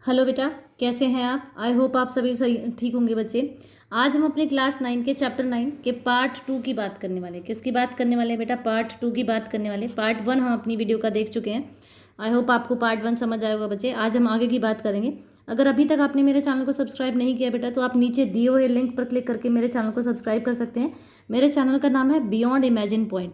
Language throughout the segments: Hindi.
हेलो बेटा, कैसे हैं आप। आई होप आप सभी सही ठीक होंगे बच्चे। आज हम अपने क्लास 9 के चैप्टर 9 के पार्ट 2 की बात करने वाले हैं। किसकी बात करने वाले हैं बेटा? पार्ट 2 की बात करने वाले। पार्ट 1 हम अपनी वीडियो का देख चुके हैं। आई होप आपको पार्ट 1 समझ आएगा बच्चे। आज हम आगे की बात करेंगे। अगर अभी तक आपने मेरे चैनल को सब्सक्राइब नहीं किया बेटा, तो आप नीचे दिए हुए लिंक पर क्लिक करके मेरे चैनल को सब्सक्राइब कर सकते हैं। मेरे चैनल का नाम है बियॉन्ड इमेजिन पॉइंट।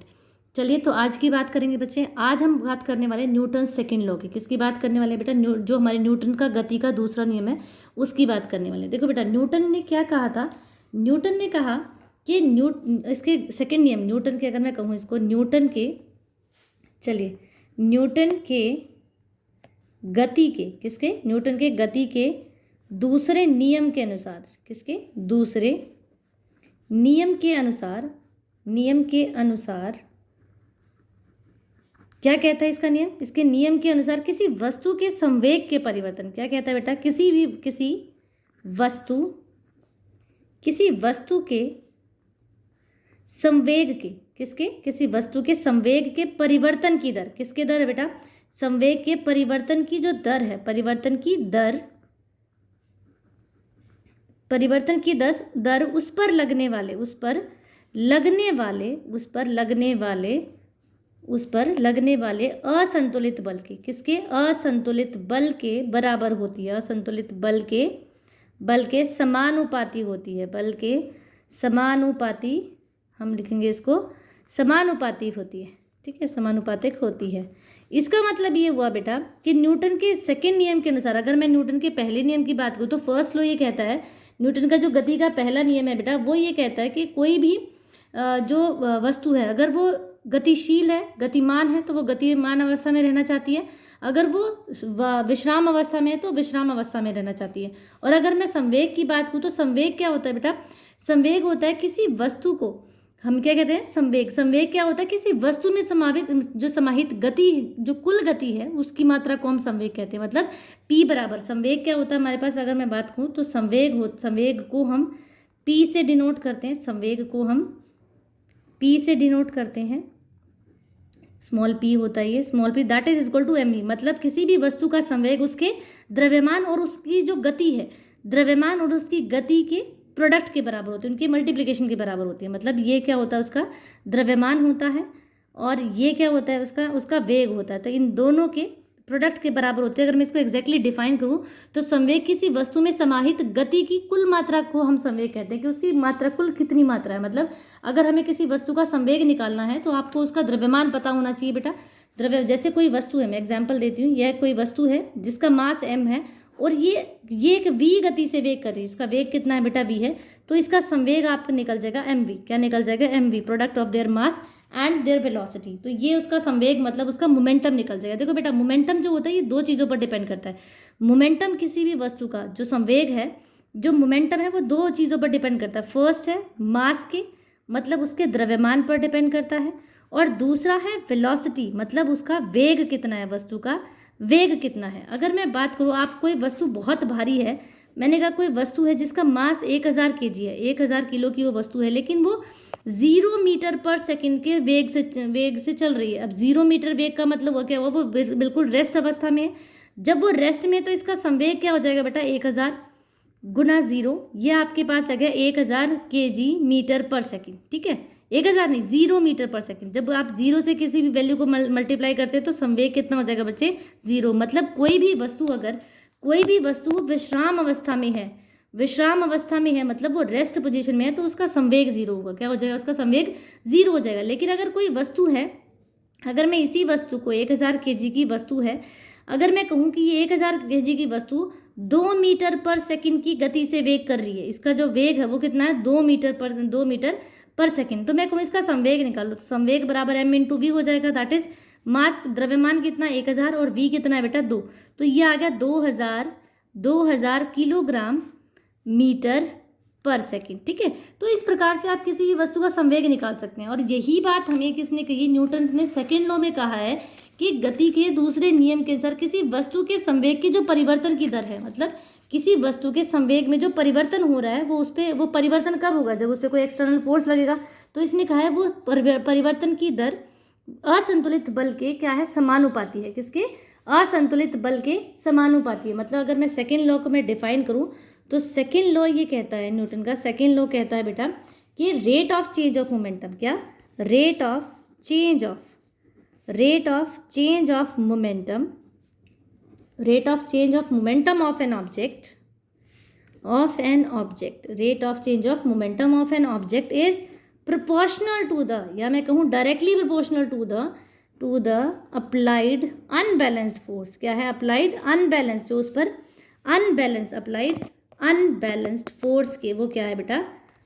चलिए, तो आज की बात करेंगे बच्चे। आज हम बात करने वाले न्यूटन सेकंड लॉ की। किसकी बात करने वाले बेटा? जो हमारे न्यूटन का गति का दूसरा नियम है, उसकी बात करने वाले। देखो बेटा, न्यूटन ने क्या कहा था। न्यूटन ने कहा कि इसके सेकंड नियम, न्यूटन के, अगर मैं कहूँ इसको न्यूटन के, चलिए, न्यूटन के गति के, किसके? न्यूटन के गति के दूसरे नियम के अनुसार, किसके? दूसरे नियम के अनुसार, नियम के अनुसार क्या कहता है इसका नियम? इसके नियम के अनुसार किसी वस्तु के संवेग के परिवर्तन, क्या कहता है बेटा? किसी वस्तु के संवेग के, किसी वस्तु के संवेग के परिवर्तन की दर, किसके दर है बेटा? संवेग के परिवर्तन की जो दर है, परिवर्तन की दर उस पर लगने वाले असंतुलित बल के, किसके? असंतुलित बल के बराबर होती है। असंतुलित बल के समानुपाती होती है। बल के समानुपाती, हम लिखेंगे इसको समानुपाती होती है। ठीक है, समानुपातिक होती है। इसका मतलब ये हुआ बेटा कि न्यूटन के सेकंड नियम के अनुसार, अगर मैं न्यूटन के पहले नियम की बात करूँ तो फर्स्ट लॉ ये कहता है, न्यूटन का जो गति का पहला नियम है बेटा, वो ये कहता है कि कोई भी जो वस्तु है, अगर वो गतिशील है, गतिमान है, तो वो गतिमान अवस्था में रहना चाहती है। अगर वो विश्राम अवस्था में है तो विश्राम अवस्था में रहना चाहती है। और अगर मैं संवेग की बात करूँ तो संवेग क्या होता है बेटा? संवेग होता है किसी वस्तु को, हम क्या कहते हैं? संवेग क्या होता है? किसी वस्तु में समाहित गति, जो कुल गति है, उसकी मात्रा को हम संवेग कहते हैं। मतलब P बराबर, संवेग क्या होता है हमारे पास, अगर मैं बात करूँ तो संवेग को हम P से डिनोट करते हैं। संवेग को हम P से डिनोट करते हैं। स्मॉल p होता है ये, small p, that is equal to mv। मतलब किसी भी वस्तु का संवेग उसके द्रव्यमान और उसकी जो गति है, द्रव्यमान और उसकी गति के प्रोडक्ट के बराबर होती है, उनके मल्टीप्लिकेशन के बराबर होती है। मतलब ये क्या होता है? उसका द्रव्यमान होता है, और ये क्या होता है? उसका वेग होता है। तो इन दोनों के प्रोडक्ट के बराबर होते हैं। अगर मैं इसको एग्जैक्टली डिफाइन करूँ तो संवेग किसी वस्तु में समाहित गति की कुल मात्रा को हम संवेग कहते हैं, कि उसकी मात्रा कुल कितनी मात्रा है। मतलब अगर हमें किसी वस्तु का संवेग निकालना है तो आपको उसका द्रव्यमान पता होना चाहिए बेटा। जैसे कोई वस्तु है, मैं एग्जाम्पल देती हूँ, यह कोई वस्तु है जिसका मास m है, और ये एक v गति से वेग कर रही है। इसका वेग कितना है बेटा? v है। तो इसका संवेग आपको निकल जाएगा mv। क्या निकल जाएगा? mv, product of their mass and there velocity. तो ये उसका संवेग, मतलब उसका मोमेंटम निकल जाएगा। देखो बेटा, मोमेंटम जो होता है ये दो चीज़ों पर डिपेंड करता है। मोमेंटम किसी भी वस्तु का जो संवेग है, जो मोमेंटम है, वो दो चीज़ों पर डिपेंड करता है। फर्स्ट है मास के, मतलब उसके द्रव्यमान पर डिपेंड करता है, और दूसरा है वेलोसिटी, मतलब उसका वेग कितना है, वस्तु का वेग कितना है। अगर मैं बात करूँ, आप कोई वस्तु बहुत भारी है, मैंने कहा कोई वस्तु है जिसका मास 1000 kg है, 1000 किलो की वो वस्तु है, लेकिन वो 0 मीटर पर सेकंड के वेग से चल रही है। अब 0 मीटर वेग का मतलब वो क्या हुआ? वो बिल्कुल रेस्ट अवस्था में है। जब वो रेस्ट में, तो इसका संवेग क्या हो जाएगा बेटा? 1000 गुना 0, ये आपके पास आ गया 1000 kg मीटर पर सेकंड। ठीक है, 1000 नहीं, 0 मीटर पर सेकंड। जब आप 0 से किसी भी वैल्यू को मल्टीप्लाई करते हैं तो संवेग कितना हो जाएगा बच्चे? 0। मतलब कोई भी वस्तु विश्राम अवस्था में है, मतलब वो रेस्ट पोजीशन में है, तो उसका संवेग 0 होगा। क्या हो जाएगा? उसका संवेग 0 हो जाएगा। लेकिन अगर कोई वस्तु है, अगर मैं इसी वस्तु को, 1000 kg की वस्तु है, अगर मैं कहूँ कि ये 1000 kg की वस्तु 2 मीटर पर सेकंड की गति से वेग कर रही है, इसका जो वेग है वो कितना है? 2 मीटर पर सेकंड। तो मैं कहूँ इसका संवेग निकालो, तो संवेग बराबर m इंटू वी हो जाएगा। दैट इज मास, द्रव्यमान कितना? 1000, और v कितना है बेटा? 2। तो ये आ गया 2000 किलोग्राम मीटर पर सेकंड। ठीक है, तो इस प्रकार से आप किसी भी वस्तु का संवेग निकाल सकते हैं। और यही बात हमें किसने कही? न्यूटन ने सेकंड लॉ में कहा है कि गति के दूसरे नियम के अनुसार किसी वस्तु के संवेग की जो परिवर्तन की दर है, मतलब किसी वस्तु के संवेग में जो परिवर्तन हो रहा है, वो परिवर्तन कब होगा? जब उस पर कोई एक्सटर्नल फोर्स लगेगा। तो इसने कहा है वो परिवर्तन की दर असंतुलित बल के क्या है? समानुपाती है। किसके? असंतुलित बल के समानुपाती है। मतलब अगर मैं सेकेंड लॉ को मैं डिफाइन करूँ तो सेकेंड लॉ ये कहता है, न्यूटन का सेकेंड लॉ कहता है बेटा कि rate of change of momentum, क्या, rate of change of momentum, rate of change of momentum of an object, rate of change of momentum of an object is proportional to the, या मैं कहूँ directly proportional to the applied unbalanced force. क्या है? अप्लाइड अनबैलेंस्ड, जो उस पर अप्लाइड अनबैलेंस्ड फोर्स के वो क्या है बेटा,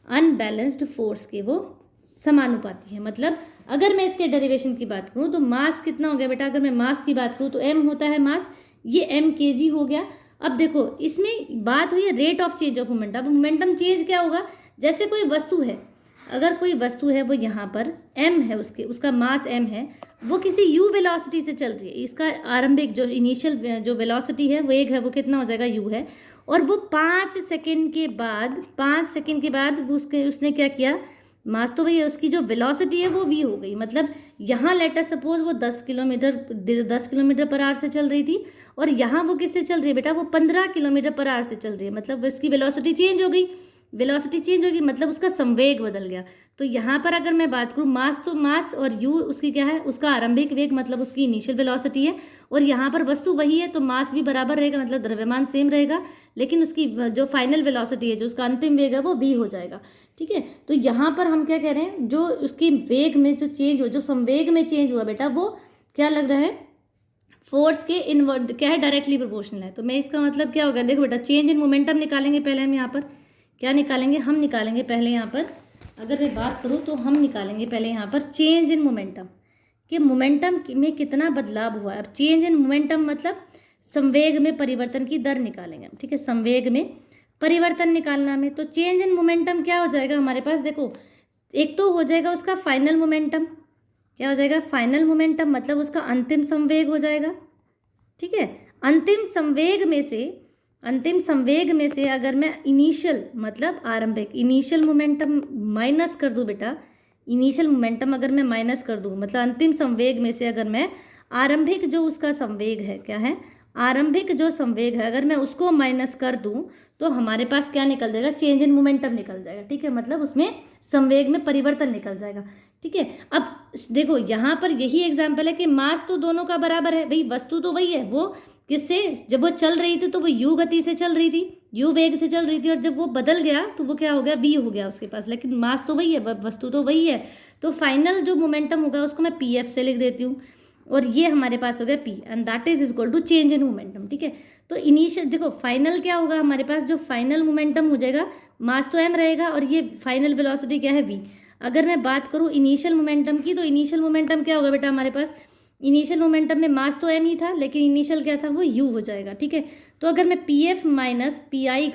अनबैलेंस्ड फोर्स के वो समानुपाती है। मतलब अगर मैं इसके डेरिवेशन की बात करूँ तो मास कितना हो गया बेटा, अगर मैं मास की बात करूँ तो m होता है मास, ये m kg हो गया। अब देखो इसमें बात हुई है rate of change of momentum. अब मोमेंटम चेंज क्या होगा, जैसे कोई वस्तु है, अगर कोई वस्तु है वो यहाँ पर m है, उसका मास m है, वो किसी u वेलोसिटी से चल रही है, इसका आरंभिक जो इनिशियल जो वेलोसिटी है, वेग है, वो कितना हो जाएगा, u है, और वो 5 सेकेंड के बाद वो उसने क्या किया, मास तो वही है, उसकी जो वेलोसिटी है वो v हो गई। मतलब यहाँ लेटर सपोज वो 10 किलोमीटर पर आवर से चल रही थी, और यहाँ वो किससे चल रही है बेटा, वो 15 किलोमीटर पर आवर से चल रही है। मतलब उसकी वेलोसिटी चेंज हो गई, मतलब उसका संवेग बदल गया। तो यहाँ पर अगर मैं बात करूँ मास, तो मास और u उसकी क्या है, उसका आरंभिक वेग, मतलब उसकी इनिशियल वेलोसिटी है, और यहाँ पर वस्तु वही है तो मास भी बराबर रहेगा, मतलब द्रव्यमान सेम रहेगा, लेकिन उसकी जो फाइनल वेलोसिटी है, जो उसका अंतिम वेग है, वो v हो जाएगा। ठीक है, तो यहाँ पर हम क्या कह रहे हैं, जो उसकी वेग में जो चेंज हो, जो संवेग में चेंज हुआ बेटा, वो क्या लग रहा है, फोर्स के इनवर्ड क्या है, डायरेक्टली प्रोपोर्शनल है। तो मैं इसका मतलब क्या होगा, देखो बेटा चेंज इन मोमेंटम निकालेंगे पहले हम यहाँ पर, क्या निकालेंगे, हम निकालेंगे पहले यहाँ पर, अगर मैं बात करूँ तो हम निकालेंगे पहले यहाँ पर चेंज इन मोमेंटम, कि मोमेंटम में कितना बदलाव हुआ है। अब चेंज इन मोमेंटम मतलब संवेग में परिवर्तन की दर निकालेंगे हम। ठीक है, संवेग में परिवर्तन निकालना में, तो चेंज इन मोमेंटम क्या हो जाएगा हमारे पास, देखो एक तो हो जाएगा उसका फाइनल मोमेंटम, क्या हो जाएगा, फाइनल मोमेंटम, मतलब उसका अंतिम संवेग हो जाएगा। ठीक है, अंतिम संवेग में से अगर मैं इनिशियल मतलब आरंभिक इनिशियल मोमेंटम माइनस कर दूं बेटा, इनिशियल मोमेंटम अगर मैं माइनस कर दूं, मतलब अंतिम संवेग में से अगर मैं आरंभिक जो उसका संवेग है, क्या है, आरंभिक जो संवेग है, अगर मैं उसको माइनस कर दूं तो हमारे पास क्या निकल जाएगा, चेंज इन मोमेंटम निकल जाएगा। ठीक है, मतलब उसमें संवेग में परिवर्तन निकल जाएगा। ठीक है, अब देखो यहाँ पर यही एग्जाम्पल है कि मास तो दोनों का बराबर है भाई, वस्तु तो वही है, वो किससे, जब वो चल रही थी तो वो u गति से चल रही थी, u वेग से चल रही थी, और जब वो बदल गया तो वो क्या हो गया, v हो गया उसके पास, लेकिन मास तो वही है, वस्तु तो वही है। तो फाइनल जो मोमेंटम होगा उसको मैं pf से लिख देती हूँ, और ये हमारे पास हो गया p, and that is equal to change in momentum. ठीक है, तो इनिशियल देखो फाइनल क्या होगा हमारे पास, जो फाइनल मोमेंटम हो जाएगा, मास तो m रहेगा और ये फाइनल वेलोसिटी क्या है, v। अगर मैं बात करूँ इनिशियल मोमेंटम की, तो इनिशियल मोमेंटम क्या होगा बेटा हमारे पास, इनिशियल मोमेंटम में मास तो m ही था, लेकिन इनिशियल क्या था, वो u हो जाएगा। ठीक है, तो अगर मैं pf माइनस पी आई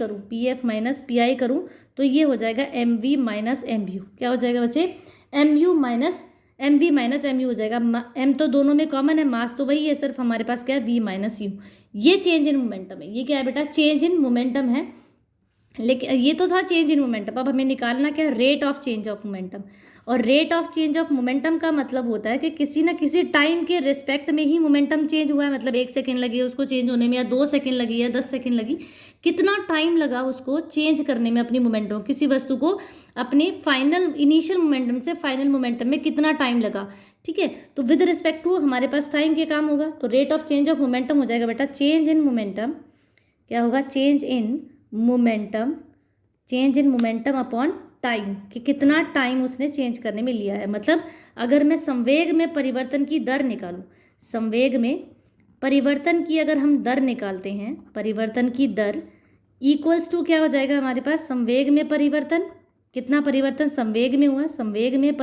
करूँ तो ये हो जाएगा mv माइनस mu। क्या हो जाएगा बच्चे, mv माइनस mu हो जाएगा। m तो दोनों में कॉमन है, मास तो वही है, सिर्फ हमारे पास क्या है, v माइनस u। ये चेंज इन मोमेंटम है, ये क्या है बेटा, चेंज इन मोमेंटम है। लेकिन ये तो था चेंज इन मोमेंटम, अब हमें निकालना क्या है, rate of change of momentum. और rate of change of momentum का मतलब होता है कि किसी ना किसी टाइम के रिस्पेक्ट में ही मोमेंटम चेंज हुआ है, मतलब 1 सेकेंड लगी है उसको चेंज होने में, या 2 सेकेंड लगी या 10 सेकेंड लगी, कितना टाइम लगा उसको चेंज करने में अपनी मोमेंटम, किसी वस्तु को अपने फाइनल इनिशियल मोमेंटम से फाइनल मोमेंटम में कितना टाइम लगा। ठीक है, तो विद रिस्पेक्ट टू हमारे पास टाइम के काम होगा, तो rate of change of momentum हो जाएगा बेटा चेंज इन मोमेंटम, क्या होगा, change in momentum upon time, कि कितना टाइम उसने चेंज करने में लिया है। मतलब अगर मैं संवेग में परिवर्तन की दर निकालूं, संवेग में परिवर्तन की अगर हम दर निकालते हैं, परिवर्तन की दर इक्वल्स टू क्या हो जाएगा हमारे पास, संवेग में परिवर्तन, कितना परिवर्तन संवेग में हुआ, संवेग में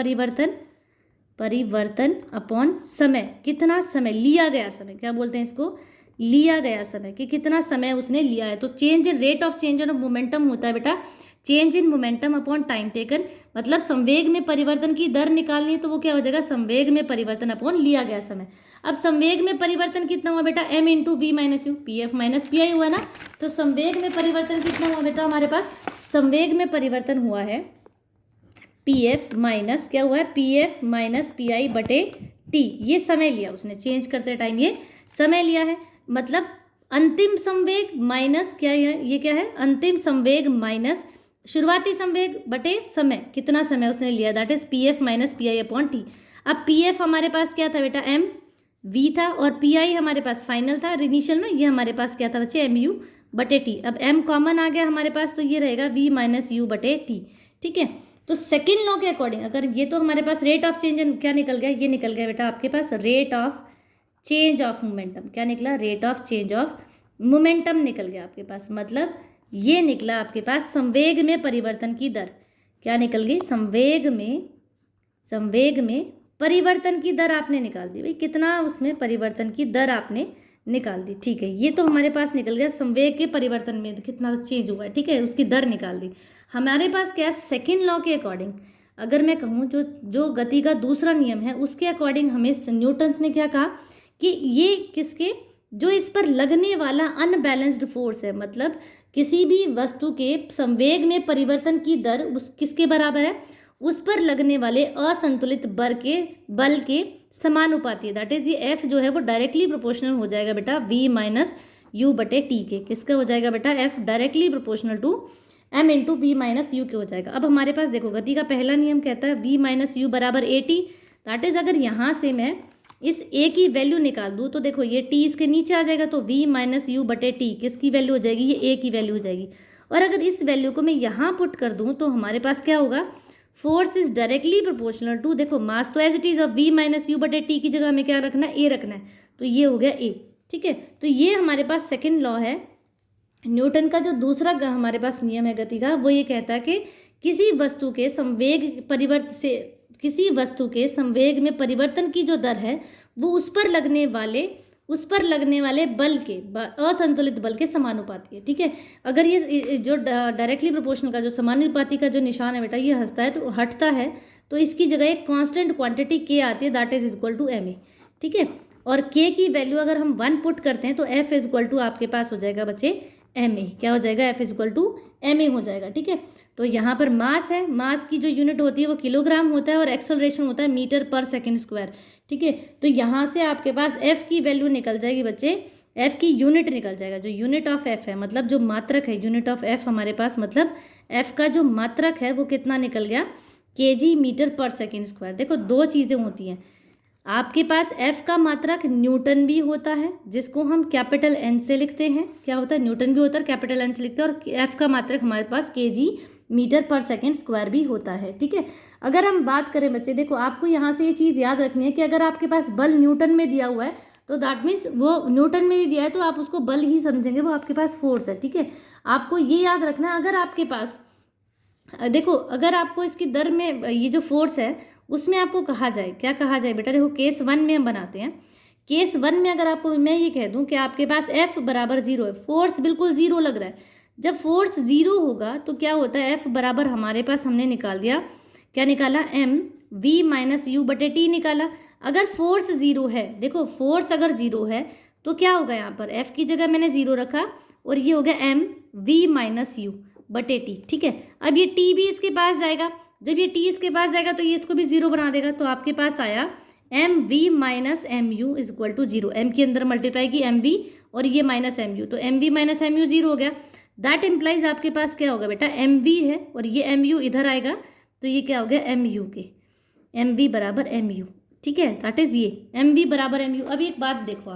परिवर्तन अपॉन समय, कितना समय लिया गया, समय क्या बोलते हैं इसको, लिया गया समय, कि कितना समय उसने लिया है। तो change in rate of change of momentum होता है बेटा change in momentum upon time taken. मतलब संवेग में परिवर्तन की दर निकालनी है तो वो क्या हो जाएगा, संवेग में परिवर्तन अपॉन लिया गया समय। अब संवेग में परिवर्तन कितना हुआ बेटा, m into v minus u, p f minus p i हुआ ना। तो संवेग में परिवर्तन कितना हुआ बेटा हमारे पास, संवेग में परिवर्तन हुआ है पी एफ माइनस पी आई बटे टी, ये समय लिया उसने चेंज करते टाइम, ये समय लिया है, मतलब अंतिम संवेग माइनस क्या है, ये क्या है, अंतिम संवेग माइनस शुरुआती संवेग बटे समय, कितना समय उसने लिया, that is P f minus p I upon T. अब पी एफ हमारे पास क्या था बेटा, एम वी था, और पी आई हमारे पास फाइनल था, इनिशियल में, ये हमारे पास क्या था बच्चे, एम यू बटे टी। अब एम कॉमन आ गया हमारे पास, तो ये रहेगा वी माइनस यू बटे टी। ठीक है, तो सेकेंड लॉ के अकॉर्डिंग अगर ये तो हमारे पास रेट ऑफ चेंज क्या निकल गया, ये निकल गया बेटा आपके पास rate of change of momentum, क्या निकला, rate of change of momentum निकल गया आपके पास, मतलब ये निकला आपके पास संवेग में परिवर्तन की दर, क्या निकल गई, संवेग में परिवर्तन की दर आपने निकाल दी भाई, कितना उसमें परिवर्तन की दर आपने निकाल दी। ठीक है, ये तो हमारे पास निकल गया संवेग के परिवर्तन में कितना चेंज हुआ है, ठीक है, उसकी दर निकाल दी। हमारे पास क्या है, सेकेंड लॉ के अकॉर्डिंग अगर मैं कहूँ जो गति का दूसरा नियम है उसके अकॉर्डिंग हमें न्यूटन्स ने क्या कहा कि ये किसके, जो इस पर लगने वाला अनबैलेंस्ड फोर्स है, मतलब किसी भी वस्तु के संवेग में परिवर्तन की दर उस किसके बराबर है, उस पर लगने वाले असंतुलित बल के समानुपाती है, दैट इज ये एफ जो है वो डायरेक्टली प्रोपोर्शनल हो जाएगा बेटा वी माइनस यू बटे टी के, किसका हो जाएगा बेटा, f directly proportional to m into v minus u के हो जाएगा। अब हमारे पास देखो गति का पहला नियम कहता है वी माइनस यू बराबर ए टी, दैट इज अगर यहाँ से मैं इस ए की वैल्यू निकाल दूँ तो देखो ये टी इसके नीचे आ जाएगा, तो वी माइनस यू बटे टी किसकी वैल्यू हो जाएगी, ये ए की वैल्यू हो जाएगी। और अगर इस वैल्यू को मैं यहाँ पुट कर दूँ तो हमारे पास क्या होगा, force is directly proportional to, देखो मास तो एज इट इज, अब वी माइनस यू बटे टी की जगह हमें क्या रखना है, ए रखना है, तो ये हो गया ए। ठीक है, तो ये हमारे पास सेकेंड लॉ है न्यूटन का। जो दूसरा हमारे पास नियम है गति का, वो ये कहता है कि किसी वस्तु के संवेग में परिवर्तन की जो दर है वो उस पर लगने वाले बल के असंतुलित बल के समानुपाती है। ठीक है, अगर ये जो डायरेक्टली प्रोपोर्शनल का जो समानुपाती का जो निशान है बेटा ये हटता है तो इसकी जगह एक कांस्टेंट क्वांटिटी के आती है, that is equal to m a. ठीक है, और के की वैल्यू अगर हम 1 पुट करते हैं तो एफ इज इक्वल टू आपके पास हो जाएगा बच्चे एम ए, क्या हो जाएगा, f is equal to m a हो जाएगा। ठीक है, तो यहाँ पर मास है, मास की जो यूनिट होती है वो किलोग्राम होता है और एक्सेलरेशन होता है मीटर पर सेकेंड स्क्वायर। ठीक है, तो यहाँ से आपके पास एफ की वैल्यू निकल जाएगी बच्चे, एफ की यूनिट निकल जाएगा, जो यूनिट ऑफ एफ है, मतलब जो मात्रक है, यूनिट ऑफ एफ हमारे पास, मतलब एफ का जो मात्रक है वो कितना निकल गया, केजी मीटर पर सेकेंड स्क्वायर। देखो दो चीज़ें होती हैं, आपके पास एफ का मात्रक न्यूटन भी होता है जिसको हम कैपिटल एन से लिखते हैं, क्या होता है, न्यूटन भी होता है, कैपिटल एन से लिखते हैं, और एफ का मात्रक हमारे पास केजी मीटर पर सेकेंड स्क्वायर भी होता है। ठीक है, अगर हम बात करें बच्चे, देखो आपको यहाँ से ये चीज़ याद रखनी है कि अगर आपके पास बल न्यूटन में दिया हुआ है तो दैट मीन्स वो न्यूटन में ही दिया है तो आप उसको बल ही समझेंगे, वो आपके पास फोर्स है। ठीक है, आपको ये याद रखना है, अगर आपके पास देखो अगर आपको इसकी दर में ये जो फोर्स है उसमें आपको कहा जाए, क्या कहा जाए बेटा, देखो केस 1 में हम बनाते हैं, केस 1 में अगर आपको मैं ये कह दूं कि आपके पास एफ बराबर 0 है, फोर्स बिल्कुल 0 लग रहा है, जब फोर्स 0 होगा तो क्या होता है, एफ बराबर हमारे पास हमने निकाल दिया, क्या निकाला, एम वी माइनस यू बटे टी निकाला। अगर फोर्स 0 है, देखो फोर्स अगर 0 है तो क्या होगा, यहाँ पर एफ की जगह मैंने 0 रखा और ये हो गया एम वी माइनस यू बटे टी। ठीक है, अब ये टी भी इसके पास जाएगा, जब ये टी इसके पास जाएगा तो ये इसको भी 0 बना देगा, तो आपके पास आया m v minus m u is equal to 0, m के अंदर मल्टीप्लाई की एम वी और ये माइनस एम यू, तो m v minus m u 0 हो गया। दैट इम्प्लाइज आपके पास क्या होगा बेटा, एम वी है और ये एम यू इधर आएगा तो ये क्या हो गया, एम यू के, एम वी बराबर एम यू। ठीक है, दैट इज ये एम वी बराबर एम यू। अब एक बात देखो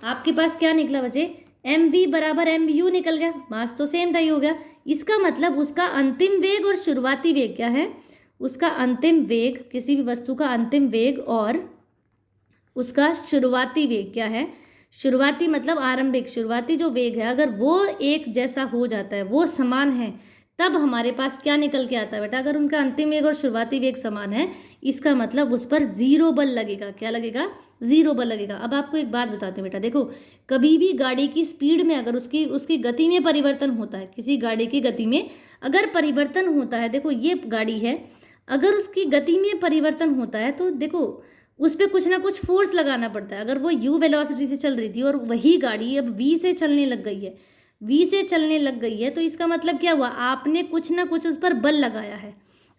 आपके पास क्या निकला बच्चे, एम वी बराबर एम यू निकल गया, मास तो सेम था ही हो गया, इसका मतलब उसका अंतिम वेग और शुरुआती वेग क्या है, उसका अंतिम वेग, किसी भी वस्तु का अंतिम वेग और उसका शुरुआती वेग क्या है, शुरुआती मतलब आरंभिक, शुरुआती जो वेग है अगर वो एक जैसा हो जाता है, वो समान है, तब हमारे पास क्या निकल के आता है बेटा, अगर उनका अंतिम वेग और शुरुआती वेग समान है इसका मतलब उस पर 0 बल लगेगा, क्या लगेगा, 0 बल लगेगा। अब आपको एक बात बताते हैं बेटा, देखो कभी भी गाड़ी की स्पीड में अगर उसकी गति में परिवर्तन होता है, किसी गाड़ी की गति में अगर परिवर्तन होता है, देखो ये गाड़ी है, अगर उसकी गति में परिवर्तन होता है तो देखो उस पर कुछ ना कुछ फोर्स लगाना पड़ता है। अगर वो यू वेलोसिटी से चल रही थी और वही गाड़ी अब वी से चलने लग गई है, तो इसका मतलब क्या हुआ, आपने कुछ ना कुछ उस पर बल लगाया है।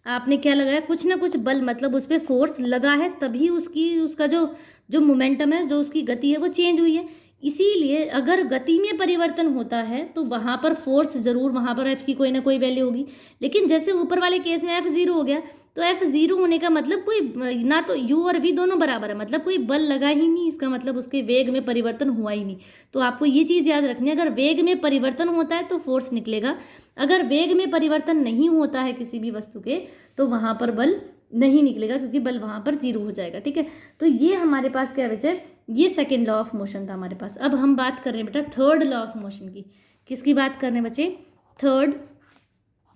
आपने क्या लगाया, कुछ ना कुछ बल, मतलब उस पर फोर्स लगा है, तभी उसका जो जो मोमेंटम है, जो उसकी गति है वो चेंज हुई है। इसीलिए अगर गति में परिवर्तन होता है तो वहाँ पर फोर्स ज़रूर, वहाँ पर एफ की कोई ना कोई वैल्यू होगी। लेकिन जैसे ऊपर वाले केस में F0 हो गया, तो F0 होने का मतलब कोई ना तो u और v दोनों बराबर है, मतलब कोई बल लगा ही नहीं, इसका मतलब उसके वेग में परिवर्तन हुआ ही नहीं। तो आपको ये चीज़ याद रखनी है, अगर वेग में परिवर्तन होता है तो फोर्स निकलेगा, अगर वेग में परिवर्तन नहीं होता है किसी भी वस्तु के तो वहाँ पर बल नहीं निकलेगा, क्योंकि बल वहाँ पर जीरो हो जाएगा। ठीक है, तो ये हमारे पास क्या बचे, ये सेकेंड लॉ ऑफ मोशन था हमारे पास। अब हम बात कर रहे हैं बेटा थर्ड लॉ ऑफ मोशन की। किसकी बात कर रहे हैं बच्चे, थर्ड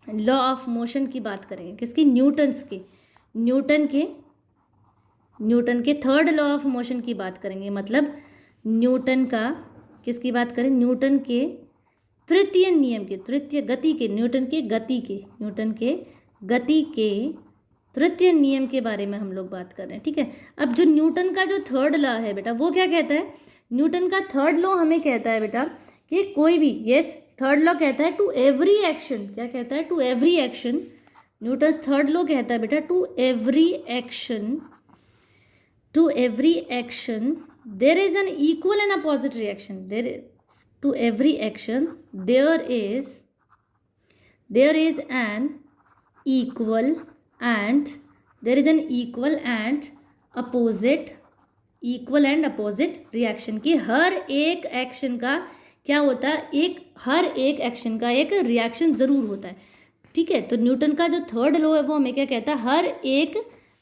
लॉ ऑफ मोशन की बात करेंगे। किसकी, न्यूटन के थर्ड लॉ ऑफ मोशन की बात करेंगे। मतलब न्यूटन का, किसकी बात करें, न्यूटन के तृतीय नियम के, तृतीय गति के, न्यूटन के गति के तृतीय नियम के बारे में हम लोग बात कर रहे हैं। ठीक है, अब जो न्यूटन का जो थर्ड लॉ है बेटा, वो क्या कहता है, न्यूटन का थर्ड लॉ हमें कहता है बेटा कि कोई भी, यस, थर्ड लॉ कहता है टू एवरी एक्शन, क्या कहता है, to every action, Newton third law कहता है बेटा to every action there is an equal and opposite reaction, to every action there is an equal and opposite reaction, कि हर एक एक्शन का क्या होता है, हर एक एक्शन का एक रिएक्शन ज़रूर होता है। ठीक है, तो न्यूटन का जो थर्ड लॉ है वो हमें क्या कहता है, हर एक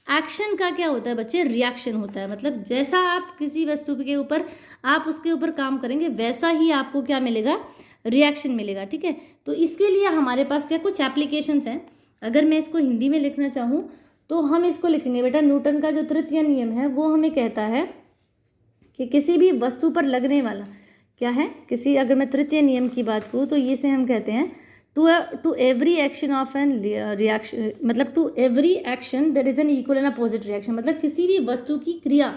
एक्शन का क्या होता है बच्चे, रिएक्शन होता है। मतलब जैसा आप किसी वस्तु के ऊपर, आप उसके ऊपर काम करेंगे, वैसा ही आपको क्या मिलेगा, रिएक्शन मिलेगा। ठीक है, तो इसके लिए हमारे पास क्या कुछ एप्लीकेशंस हैं। अगर मैं इसको हिंदी में लिखना चाहूँ तो हम इसको लिखेंगे बेटा, न्यूटन का जो तृतीय नियम है वो हमें कहता है कि किसी भी वस्तु पर लगने वाला क्या है, अगर मैं तृतीय नियम की बात करूँ तो ये से हम कहते हैं to every action of an reaction, मतलब to every action there is an equal and opposite reaction, मतलब किसी भी वस्तु की क्रिया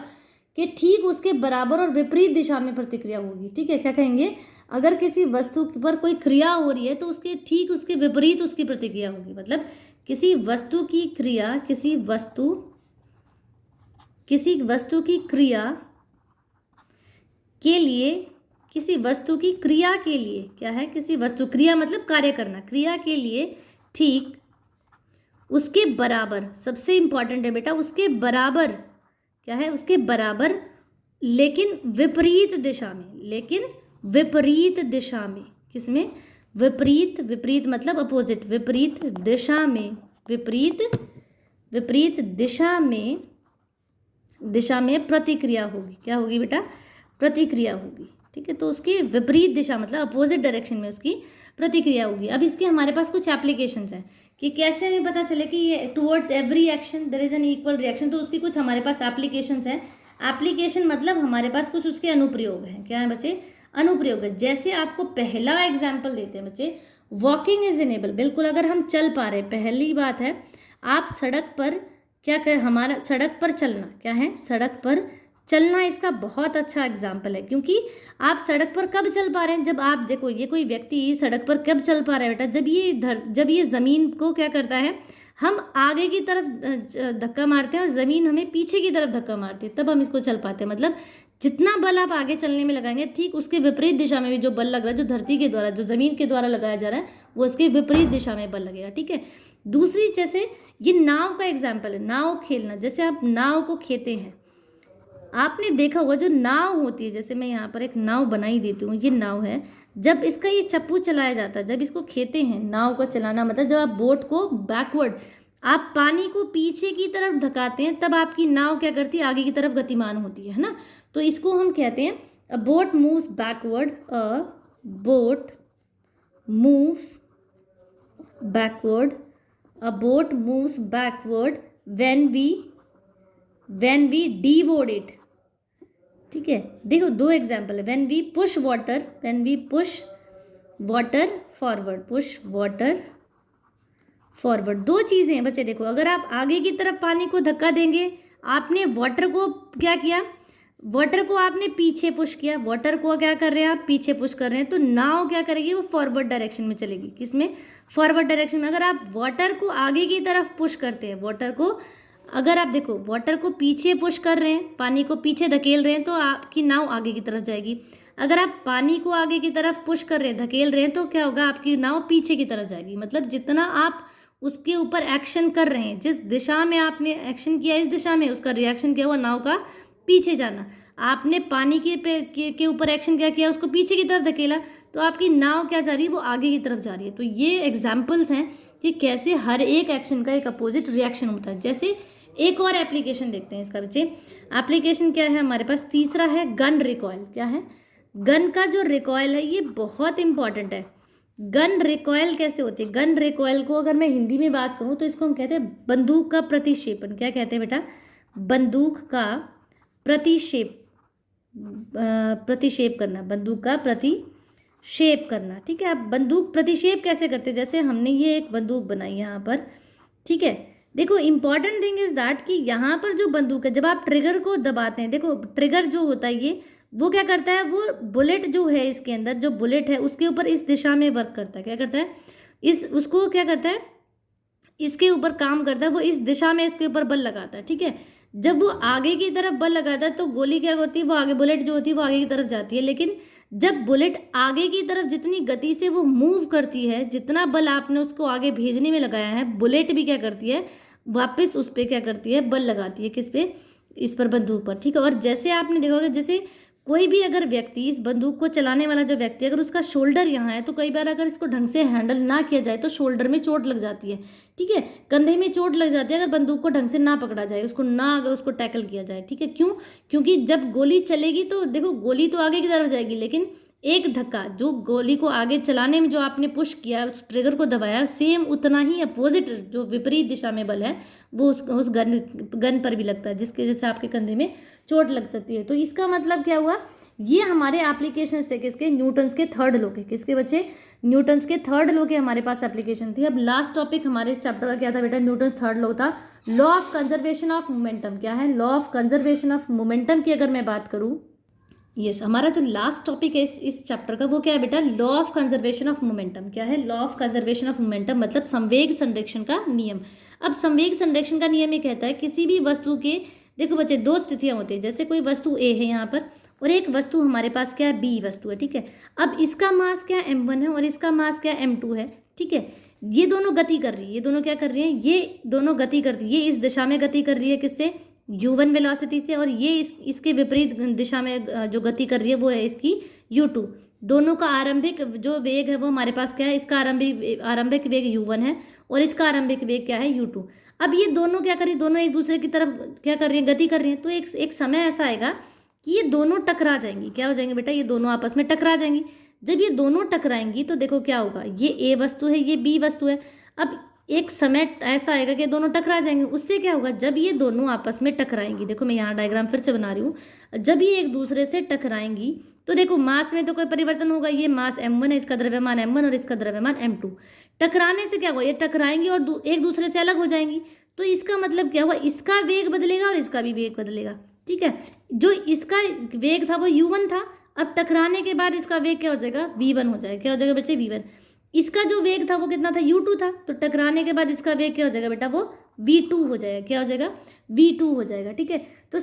के ठीक उसके बराबर और विपरीत दिशा में प्रतिक्रिया होगी। ठीक है, क्या कहेंगे, अगर किसी वस्तु पर कोई क्रिया हो रही है तो उसके ठीक उसके विपरीत उसकी प्रतिक्रिया होगी। मतलब किसी वस्तु की क्रिया, किसी वस्तु की क्रिया के लिए, किसी वस्तु की क्रिया के लिए क्या है, किसी वस्तु, क्रिया मतलब कार्य करना, क्रिया के लिए ठीक उसके बराबर, सबसे इंपॉर्टेंट है बेटा, उसके बराबर क्या है, उसके बराबर लेकिन विपरीत दिशा में, किसमें, विपरीत मतलब अपोजिट, विपरीत दिशा में प्रतिक्रिया होगी। क्या होगी बेटा, प्रतिक्रिया होगी। ठीक है, तो उसकी विपरीत दिशा मतलब अपोजिट डायरेक्शन में उसकी प्रतिक्रिया होगी। अब इसके हमारे पास कुछ एप्लीकेशंस हैं कि कैसे हमें पता चले कि ये towards every action there is an equal reaction, तो उसकी कुछ हमारे पास एप्लीकेशंस हैं। एप्लीकेशन मतलब हमारे पास कुछ उसके अनुप्रयोग हैं। क्या है बच्चे, अनुप्रयोग है। जैसे आपको पहला एग्जाम्पल देते हैं बच्चे, वॉकिंग इज इनेबल, बिल्कुल अगर हम चल पा रहे, पहली बात है आप सड़क पर क्या कर, हमारा सड़क पर चलना, क्या है, सड़क पर चलना इसका बहुत अच्छा एग्जाम्पल है, क्योंकि आप सड़क पर कब चल पा रहे हैं, जब आप देखो, ये कोई व्यक्ति सड़क पर कब चल पा रहा है बेटा, जब ये ज़मीन को क्या करता है, हम आगे की तरफ धक्का मारते हैं और ज़मीन हमें पीछे की तरफ धक्का मारती है, तब हम इसको चल पाते हैं। मतलब जितना बल आप आगे चलने में लगाएंगे, ठीक उसके विपरीत दिशा में भी जो बल लग रहा है, जो धरती के द्वारा, जो ज़मीन के द्वारा लगाया जा रहा है, वो उसके विपरीत दिशा में बल लगेगा। ठीक है, दूसरी जैसे ये नाव का एग्जाम्पल है, नाव खेलना, जैसे आप नाव को खेते हैं, आपने देखा होगा जो नाव होती है, जैसे मैं यहाँ पर एक नाव बनाई देती हूँ, ये नाव है, जब इसका ये चप्पू चलाया जाता है, जब इसको खेते हैं, नाव को चलाना मतलब जब आप बोट को बैकवर्ड, आप पानी को पीछे की तरफ धकाते हैं, तब आपकी नाव क्या करती है, आगे की तरफ गतिमान होती है ना। तो इसको हम कहते हैं अ boat moves backward, a boat moves backward when we deboard it। ठीक है, देखो दो एग्जाम्पल है, when we push water forward, दो चीज़ें हैं बच्चे। देखो अगर आप आगे की तरफ पानी को धक्का देंगे, आपने वाटर को क्या किया, वाटर को आपने पीछे पुश किया, वाटर को क्या कर रहे हैं आप, पीछे पुश कर रहे हैं, तो नाव क्या करेगी, वो फॉरवर्ड डायरेक्शन में चलेगी। किसमें, फॉरवर्ड डायरेक्शन में। अगर आप वाटर को आगे की तरफ पुश करते हैं, वाटर को अगर आप देखो वाटर को पीछे पुश कर रहे हैं, पानी को पीछे धकेल रहे हैं, तो आपकी नाव आगे की तरफ जाएगी। अगर आप पानी को आगे की तरफ पुश कर रहे हैं, धकेल रहे हैं, तो क्या होगा, आपकी नाव पीछे की तरफ जाएगी। मतलब जितना आप उसके ऊपर एक्शन कर रहे हैं, जिस दिशा में आपने एक्शन किया, इस दिशा में उसका रिएक्शन क्या हुआ, नाव का पीछे जाना। आपने पानी के ऊपर एक्शन क्या किया, उसको पीछे की तरफ धकेला, तो आपकी नाव क्या जा रही है, वो आगे की तरफ जा रही है। तो ये एग्जाम्पल्स हैं कि कैसे हर एक एक्शन का एक अपोजिट रिएक्शन होता है। जैसे एक और एप्लीकेशन देखते हैं इसका बच्चे। एप्लीकेशन क्या है हमारे पास, तीसरा है गन रिकॉयल। क्या है, गन का जो रिकॉयल है ये बहुत इंपॉर्टेंट है। गन रिकॉयल कैसे होती है, गन रिकॉयल को अगर मैं हिंदी में बात करूँ तो इसको हम कहते हैं बंदूक का प्रतिक्षेपण। क्या कहते हैं बेटा, बंदूक का प्रतिक्षेप करना, बंदूक का प्रतिक्षेप करना। ठीक है, आप बंदूक प्रतिक्षेप कैसे करते हैं, जैसे हमने ये एक बंदूक बनाई यहाँ पर। ठीक है, देखो इंपॉर्टेंट थिंग इज दैट कि यहाँ पर जो बंदूक है, जब आप ट्रिगर को दबाते हैं, देखो ट्रिगर जो होता है ये, वो क्या करता है, वो बुलेट जो है इसके अंदर, जो बुलेट है उसके ऊपर इस दिशा में वर्क करता है। क्या करता है, उसको क्या करता है, इसके ऊपर काम करता है, वो इस दिशा में इसके ऊपर बल लगाता है। ठीक है, जब वो आगे की तरफ बल लगाता है तो गोली क्या करती है, वो आगे, बुलेट जो होती है वो आगे की तरफ जाती है। लेकिन जब बुलेट आगे की तरफ जितनी गति से वो मूव करती है, जितना बल आपने उसको आगे भेजने में लगाया है, बुलेट भी क्या करती है, वापस उस पर क्या करती है, बल लगाती है। किस पे, इस पर, बंदूक पर। ठीक है, और जैसे आपने देखा होगा, जैसे कोई भी अगर व्यक्ति, इस बंदूक को चलाने वाला जो व्यक्ति, अगर उसका शोल्डर यहाँ है, तो कई बार अगर इसको ढंग से हैंडल ना किया जाए तो शोल्डर में चोट लग जाती है। ठीक है, कंधे में चोट लग जाती है अगर बंदूक को ढंग से ना पकड़ा जाए, उसको ना, अगर उसको टैकल किया जाए। ठीक है, क्यों, क्योंकि जब गोली चलेगी तो देखो गोली तो आगे की तरफ जाएगी, लेकिन एक धक्का, जो गोली को आगे चलाने में जो आपने पुश किया, उस ट्रिगर को दबाया, सेम उतना ही अपोजिट जो विपरीत दिशा में बल है वो उस गन पर भी लगता है, जिसके वजह से आपके कंधे में चोट लग सकती है। तो इसका मतलब क्या हुआ, ये हमारे एप्लीकेशन थे किसके, न्यूटन्स के थर्ड लॉ के। किसके बच्चे, न्यूटन्स के थर्ड लॉ के हमारे पास एप्लीकेशन थी। अब लास्ट टॉपिक हमारे इस चैप्टर का क्या था बेटा, न्यूटन्स थर्ड लॉ था, law of conservation of momentum. क्या है, law of conservation of momentum की अगर मैं बात करूँ, यस, हमारा जो लास्ट टॉपिक है इस चैप्टर का वो क्या है बेटा, law of conservation of momentum. क्या है, law of conservation of momentum मतलब संवेग संरक्षण का नियम। अब संवेग संरक्षण का नियम ये कहता है किसी भी वस्तु के, देखो बच्चे, दो स्थितियां होती है। जैसे कोई वस्तु ए है यहाँ पर और एक वस्तु हमारे पास क्या है, बी वस्तु है। ठीक है, अब इसका मास क्या m1 है और इसका मास क्या m2 है। ठीक है, ये दोनों गति कर रही है, ये दोनों क्या कर रही है, ये दोनों गति कर रही है, ये इस दिशा में गति कर रही है, किससे, u1 वेलोसिटी से, और ये इसके विपरीत दिशा में जो गति कर रही है वो है इसकी u2। दोनों का आरंभिक जो वेग है वो हमारे पास क्या है, इसका आरंभिक वेग u1 है और इसका आरंभिक वेग क्या है, u2। अब ये दोनों क्या कर रही है, दोनों एक दूसरे की तरफ क्या कर रही है, गति कर रही है। तो एक समय ऐसा आएगा कि ये दोनों टकरा जाएंगी। क्या हो जाएंगे बेटा, ये दोनों आपस में टकरा जाएंगी। जब ये दोनों टकराएंगी तो देखो क्या होगा, ये ए वस्तु है, ये बी वस्तु है। अब एक समय ऐसा आएगा कि दोनों टकरा जाएंगे। उससे क्या होगा, जब ये दोनों आपस में टकराएंगी, देखो मैं यहाँ डायग्राम फिर से बना रही हूँ, जब ये एक दूसरे से टकराएंगी तो देखो मास में तो कोई परिवर्तन होगा, ये मास m1 है, इसका द्रव्यमान m1 और इसका द्रव्यमान m2। टकराने से क्या होगा, ये टकराएंगी और एक दूसरे से अलग हो जाएंगी। तो इसका मतलब क्या हुआ, इसका वेग बदलेगा और इसका भी वेग बदलेगा। ठीक है, जो इसका वेग था वो u1 था, अब टकराने के बाद इसका वेग क्या हो जाएगा, v1 हो जाएगा। क्या हो जाएगा बच्चे, v1। इसका जो वेग था वो कितना था, u2 था, तो टकराने के बाद इसका वेग क्या हो जाएगा बेटा, वो v2 हो जाएगा। क्या हो जाएगा, v2 हो जाएगा। ठीक है, तो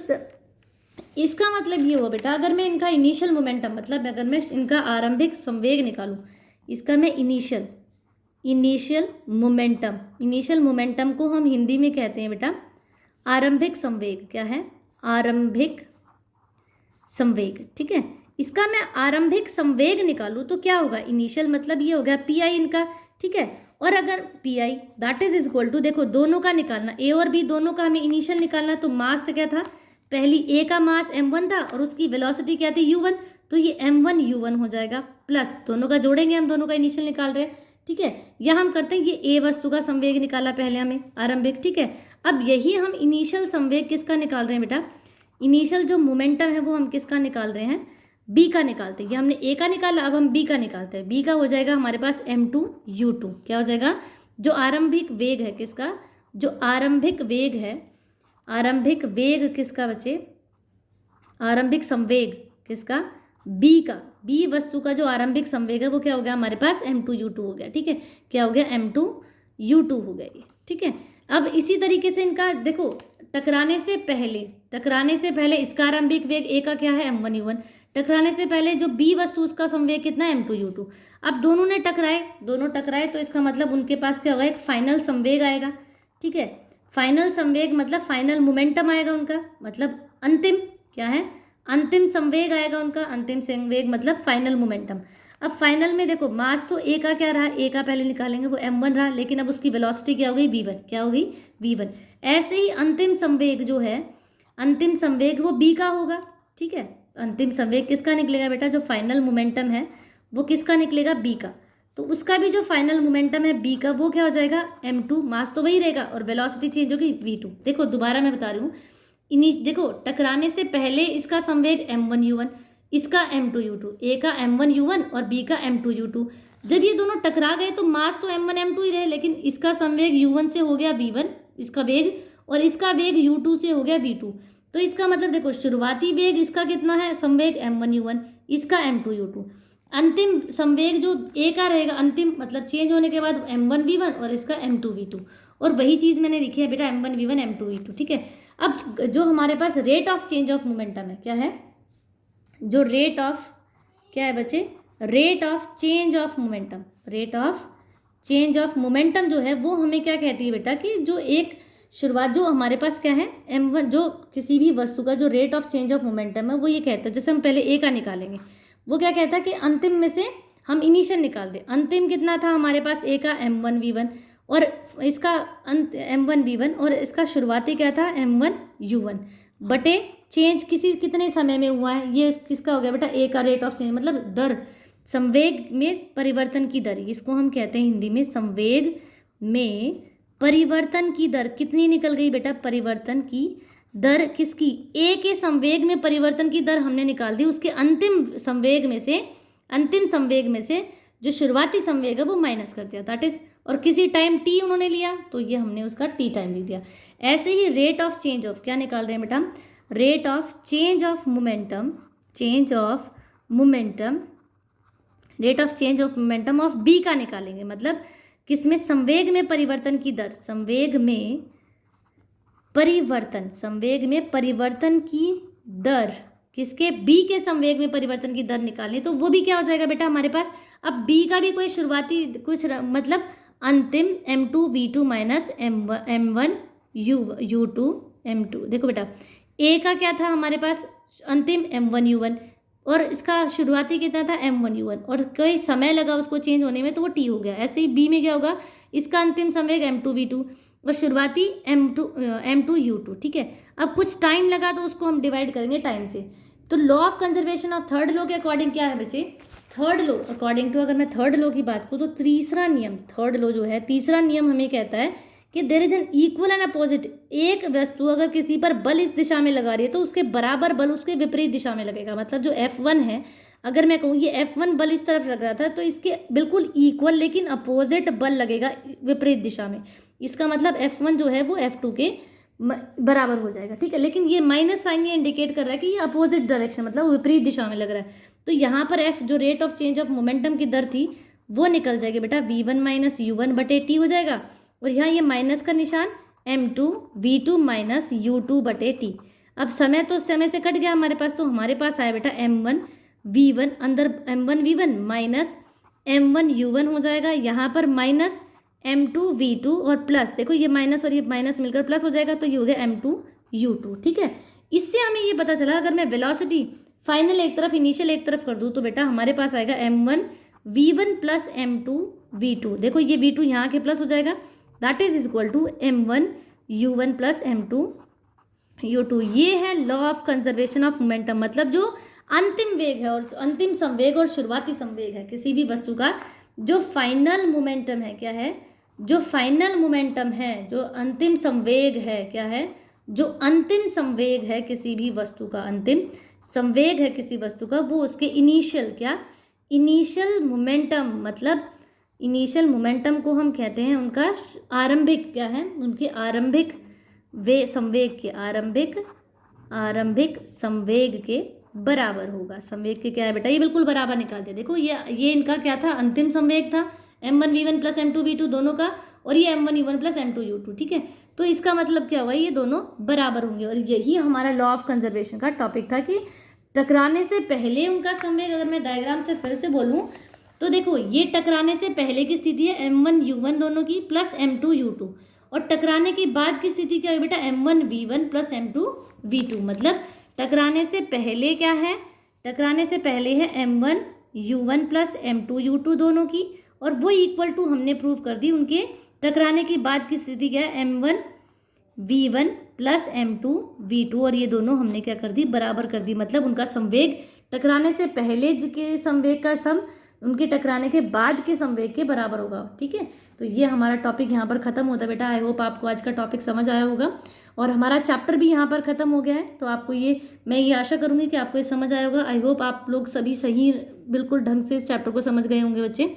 इसका मतलब ये हुआ बेटा, अगर मैं इनका इनिशियल मोमेंटम, मतलब अगर मैं इनका आरंभिक संवेग निकालूं, इसका मैं इनिशियल मोमेंटम को हम हिंदी में कहते हैं बेटा आरंभिक संवेग। क्या है, आरंभिक संवेग। ठीक है, इसका मैं आरंभिक संवेग निकालूं तो क्या होगा, इनिशियल मतलब ये हो गया पी आई इनका। ठीक है, और अगर p i that is equal to, देखो दोनों का निकालना, ए और बी दोनों का हमें इनिशियल निकालना, तो मास क्या था, पहली ए का मास m1 था और उसकी वेलोसिटी क्या थी, u1, तो ये m1 u1 हो जाएगा, प्लस दोनों का जोड़ेंगे, हम दोनों का इनिशियल निकाल रहे हैं। ठीक है, यह हम करते हैं, ये ए वस्तु का संवेग निकाला पहले हमने आरंभिक। ठीक है, अब यही हम इनिशियल संवेग किसका निकाल रहे हैं बेटा, इनिशियल जो मोमेंटम है वो हम किसका निकाल रहे हैं, बी का निकालते हैं। ये हमने ए का निकाला, अब हम बी का निकालते हैं। बी का हो जाएगा हमारे पास m2 u2। क्या हो जाएगा, जो आरंभिक वेग है किसका, जो आरंभिक वेग है, आरंभिक वेग किसका बचे, आरंभिक संवेग किसका, बी का, बी वस्तु का जो आरंभिक संवेग है वो क्या हो गया हमारे पास m2u2 हो गया। ठीक है, क्या हो गया m2u2 हो गया ये। ठीक है, अब इसी तरीके से इनका देखो टकराने से पहले इसका आरंभिक वेग ए का क्या है m1u1, टकराने से पहले जो बी वस्तु उसका संवेग कितना है m2u2। अब दोनों टकराए तो इसका मतलब उनके पास क्या होगा, एक फाइनल संवेग आएगा। ठीक है, फाइनल संवेग मतलब फाइनल मोमेंटम आएगा उनका, मतलब अंतिम क्या है, अंतिम संवेग आएगा उनका, अंतिम संवेग मतलब फाइनल मोमेंटम। अब फाइनल में देखो मास तो ए का क्या रहा, ए का पहले निकालेंगे वो m1 रहा, लेकिन अब उसकी वेलोसिटी क्या हो गई v1, क्या हो गई v1। ऐसे ही अंतिम संवेग जो है, अंतिम संवेग वो b का होगा। ठीक है, अंतिम संवेग किसका निकलेगा बेटा, जो फाइनल मोमेंटम है वो किसका निकलेगा, b का। तो उसका भी जो फाइनल मोमेंटम है b का वो क्या हो जाएगा m2, मास तो वही रहेगा और वेलोसिटी चेंज होगी v2। देखो दोबारा मैं बता रही हूँ, देखो टकराने से पहले इसका संवेग m1u1, इसका m2u2, ए का m1u1 और बी का m2u2। जब ये दोनों टकरा गए तो मास तो m1 m2 ही रहे, लेकिन इसका संवेग u1 से हो गया v1 इसका वेग, और इसका वेग u2 से हो गया v2। तो इसका मतलब देखो शुरुआती वेग इसका कितना है, संवेग m1u1, इसका m2u2। अंतिम संवेग जो ए का रहेगा, अंतिम मतलब चेंज होने के बाद m1v1 और इसका m2v2। और वही चीज़ मैंने लिखी है बेटा m1v1 m2v2। ठीक है, अब जो हमारे पास rate of change of momentum है, क्या है, जो रेट ऑफ क्या है बच्चे, rate of change of momentum, rate of change of momentum जो है वो हमें क्या कहती है बेटा, कि जो एक शुरुआत जो हमारे पास क्या है m1, जो किसी भी वस्तु का जो rate of change of momentum है वो ये कहता है, जैसे हम पहले ए का निकालेंगे वो क्या कहता है कि अंतिम में से हम इनिशियल निकाल दें। अंतिम कितना था हमारे पास ए का m1v1 और इसका अंत m1v1 और इसका शुरुआती क्या था m1u1 बटे चेंज कितने समय में हुआ है, ये किसका हो गया बेटा, ए का रेट ऑफ चेंज मतलब दर, संवेग में परिवर्तन की दर, इसको हम कहते हैं हिंदी में संवेग में परिवर्तन की दर। कितनी निकल गई बेटा, परिवर्तन की दर किसकी, ए के संवेग में परिवर्तन की दर हमने निकाल दी, उसके अंतिम संवेग में से जो शुरुआती संवेग है वो माइनस कर दिया, दैट इज, और किसी टाइम टी उन्होंने लिया तो ये हमने उसका टी टाइम लिख दिया। ऐसे ही रेट ऑफ चेंज ऑफ क्या निकाल रहे हैं बेटा, rate of change of momentum, rate of change of momentum of b का निकालेंगे, मतलब किसमें, संवेग में परिवर्तन की दर, संवेग में परिवर्तन की दर किसके, बी के संवेग में परिवर्तन की दर निकालनी, तो वो भी क्या हो जाएगा बेटा हमारे पास। अब बी का भी कोई शुरुआती कुछ मतलब अंतिम m2v2 माइनस m1u2 m2। देखो बेटा ए का क्या था हमारे पास, अंतिम m1u1 और इसका शुरुआती कितना था m1u1 और कई समय लगा उसको चेंज होने में तो वो t हो गया। ऐसे ही बी में क्या होगा, इसका अंतिम संवेग m2v2 और शुरुआती m2u2। ठीक है, अब कुछ टाइम लगा तो उसको हम डिवाइड करेंगे टाइम से। तो law of conservation of third law के अकॉर्डिंग क्या है बच्चे, थर्ड लॉ अकॉर्डिंग टू, अगर मैं थर्ड लॉ की बात करूँ तो तीसरा नियम, थर्ड लॉ जो है तीसरा नियम हमें कहता है कि there is an equal and opposite, एक वस्तु अगर किसी पर बल इस दिशा में लगा रही है तो उसके बराबर बल उसके विपरीत दिशा में लगेगा। मतलब जो F1 है, अगर मैं कहूँ ये F1 बल इस तरफ लग रहा था तो इसके बिल्कुल इक्वल लेकिन अपोजिट बल लगेगा विपरीत दिशा में। इसका मतलब F1 जो है वो F2 के बराबर हो जाएगा। ठीक है, लेकिन ये माइनस साइन ये इंडिकेट कर रहा है कि ये अपोजिट डायरेक्शन मतलब विपरीत दिशा में लग रहा है। तो यहाँ पर F जो rate of change of momentum की दर थी वो निकल जाएगी बेटा v1 माइनस u1 बटे टी हो जाएगा, और यहाँ ये माइनस का निशान m2v2 माइनस u2 बटे टी। अब समय तो समय से कट गया हमारे पास, तो हमारे पास आया बेटा m1v1, अंदर m1v1 माइनस m1u1 हो जाएगा, यहाँ पर माइनस m2v2 और प्लस, देखो ये माइनस और ये माइनस मिलकर प्लस हो जाएगा तो ये हो गया m2u2। ठीक है, इससे हमें ये पता चला अगर मैं वेलोसिटी फाइनल एक तरफ इनिशियल एक तरफ कर दूँ तो बेटा हमारे पास आएगा m1v1 प्लस m2v2। देखो ये v2 यहाँ के प्लस हो जाएगा, that is equal to m1u1 plus m2u2। ये है law of conservation of momentum, मतलब जो अंतिम वेग है और अंतिम संवेग और शुरुआती संवेग है किसी भी वस्तु का, जो फाइनल मोमेंटम है क्या है, जो फाइनल मोमेंटम है, जो अंतिम संवेग है क्या है, जो अंतिम संवेग है किसी भी वस्तु का, अंतिम संवेग है किसी वस्तु का, वो उसके इनिशियल क्या, इनिशियल मोमेंटम, मतलब इनिशियल मोमेंटम को हम कहते हैं उनका आरंभिक क्या है, उनके आरंभिक संवेग के आरंभिक आरंभिक संवेग के बराबर होगा। संवेग के क्या है बेटा, ये बिल्कुल बराबर निकाल दिया। देखो ये इनका क्या था, अंतिम संवेग था m1v1 प्लस m2v2 दोनों का, और ये m1u1 प्लस m2u2, ठीक है। तो इसका मतलब क्या हुआ, ये दोनों बराबर होंगे। और यही हमारा लॉ ऑफ कंजर्वेशन का टॉपिक था कि टकराने से पहले उनका संवेग, अगर मैं डायग्राम से फिर से बोलूँ तो देखो ये टकराने से पहले की स्थिति है m1u1 दोनों की प्लस m2u2, और टकराने के बाद की स्थिति क्या है बेटा, m1v1 प्लस m2v2। मतलब टकराने से पहले क्या है, टकराने से पहले है m1u1 प्लस m2u2 दोनों की, और वो इक्वल टू हमने प्रूव कर दी उनके टकराने की बाद की स्थिति क्या है, m1v1 प्लस m2v2, और ये दोनों हमने क्या कर दी, बराबर कर दी। मतलब उनका संवेग टकराने से पहले के संवेग का सम उनके टकराने के बाद के संवेग के बराबर होगा, ठीक है। तो ये हमारा टॉपिक यहाँ पर ख़त्म होता है बेटा। आई होप आपको आज का टॉपिक समझ आया होगा, और हमारा चैप्टर भी यहाँ पर ख़त्म हो गया है। तो आपको मैं ये आशा करूँगी कि आपको ये समझ आया होगा। आई होप आप लोग सभी सही बिल्कुल ढंग से इस चैप्टर को समझ गए होंगे बच्चे।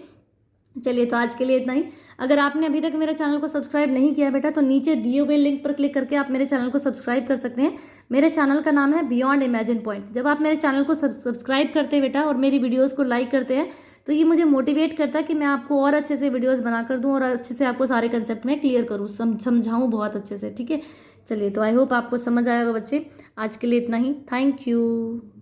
चलिए, तो आज के लिए इतना ही। अगर आपने अभी तक मेरे चैनल को सब्सक्राइब नहीं किया बेटा, तो नीचे दिए हुए लिंक पर क्लिक करके आप मेरे चैनल को सब्सक्राइब कर सकते हैं। मेरे चैनल का नाम है बियॉन्ड इमेजिन पॉइंट। जब आप मेरे चैनल को सब्सक्राइब करते हैं बेटा और मेरी वीडियोज़ को लाइक करते हैं, तो ये मुझे मोटिवेट करता है कि मैं आपको और अच्छे से वीडियोज़ बना कर दूँ और अच्छे से आपको सारे कंसेप्ट में क्लियर करूँ, समझाऊँ बहुत अच्छे से, ठीक है। चलिए, तो आई होप आपको समझ आएगा बच्चे। आज के लिए इतना ही। Thank you.